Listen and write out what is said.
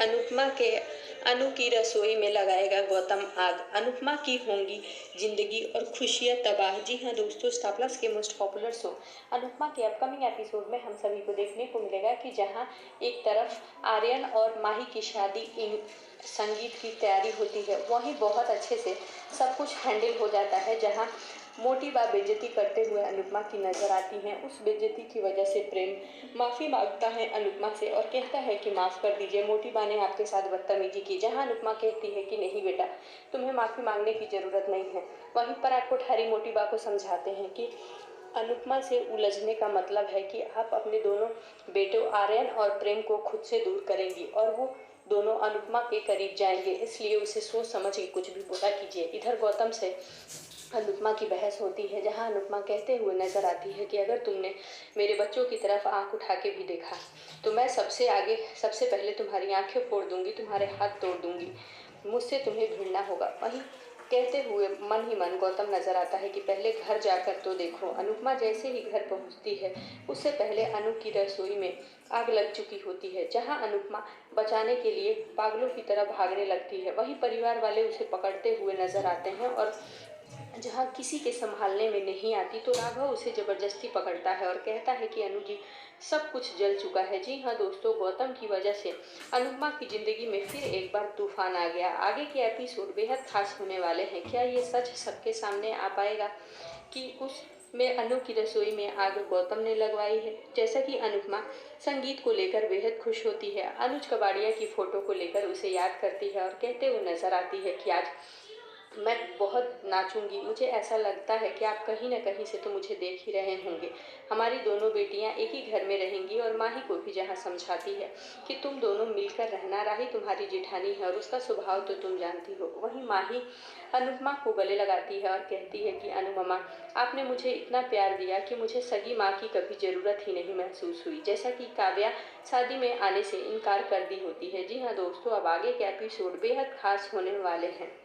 अनुपमा के अनु की रसोई में लगाएगा गौतम आग, अनुपमा की होंगी जिंदगी और खुशियां तबाह। जी हाँ दोस्तों, स्टार प्लस के मोस्ट पॉपुलर शो अनुपमा के अपकमिंग एपिसोड में हम सभी को देखने को मिलेगा कि जहां एक तरफ आर्यन और माही की शादी इन संगीत की तैयारी होती है, वहीं बहुत अच्छे से सब कुछ हैंडल हो जाता है। जहां मोटी बा बेइज्जती करते हुए अनुपमा की नजर आती हैं। उस बेइज्जती की वजह से प्रेम माफ़ी मांगता है अनुपमा से और कहता है कि माफ़ कर दीजिए, मोटी बा ने आपके साथ बदतमीजी की। जहां अनुपमा कहती है कि नहीं बेटा, तुम्हें माफ़ी मांगने की ज़रूरत नहीं है। वहीं पर आपको ठारी मोटी बा को समझाते हैं कि अनुपमा से उलझने का मतलब है कि आप अपने दोनों बेटों आर्यन और प्रेम को खुद से दूर करेंगी और वो दोनों अनुपमा के करीब जाएंगे, इसलिए उसे सोच समझ के कुछ भी बोला कीजिए। इधर गौतम से अनुपमा की बहस होती है, जहां अनुपमा कहते हुए नजर आती है कि अगर तुमने मेरे बच्चों की तरफ आंख उठा के भी देखा तो मैं सबसे पहले तुम्हारी आंखें फोड़ दूंगी, तुम्हारे हाथ तोड़ दूंगी, मुझसे तुम्हें भिड़ना होगा। वहीं कहते हुए मन ही मन गौतम नजर आता है कि पहले घर जाकर तो देखो। अनुपमा जैसे ही घर पहुंचती है, उससे पहले अनु की रसोई में आग लग चुकी होती है, जहां अनुपमा बचाने के लिए पागलों की तरह भागने लगती है। वहीं परिवार वाले उसे पकड़ते हुए नजर आते हैं और जहाँ किसी के संभालने में नहीं आती तो राघव उसे जबरदस्ती पकड़ता है और कहता है कि अनु जी, सब कुछ जल चुका है। जी हाँ दोस्तों, गौतम की वजह से अनुपमा की जिंदगी में फिर एक बार तूफान आ गया। आगे के एपिसोड बेहद खास होने वाले हैं। क्या ये सच सबके सामने आ पाएगा कि उस में अनु की रसोई में आग गौतम ने लगवाई है? जैसा कि अनुपमा संगीत को लेकर बेहद खुश होती है, अनुज कबाड़िया की फोटो को लेकर उसे याद करती है और कहते हुए नजर आती है कि आज मैं बहुत नाचूंगी। मुझे ऐसा लगता है कि आप कहीं न कहीं से तो मुझे देख ही रहे होंगे। हमारी दोनों बेटियां एक ही घर में रहेंगी और माही को भी जहां समझाती है कि तुम दोनों मिलकर रहना, राही तुम्हारी जेठानी है और उसका स्वभाव तो तुम जानती हो। वहीं माही अनुपमा को गले लगाती है और कहती है कि अनु ममा, आपने मुझे इतना प्यार दिया कि मुझे सगी माँ की कभी ज़रूरत ही नहीं महसूस हुई। जैसा कि काव्या शादी में आने से इनकार कर दी होती है। जी हाँ दोस्तों, अब आगे के एपिसोड बेहद खास होने वाले हैं।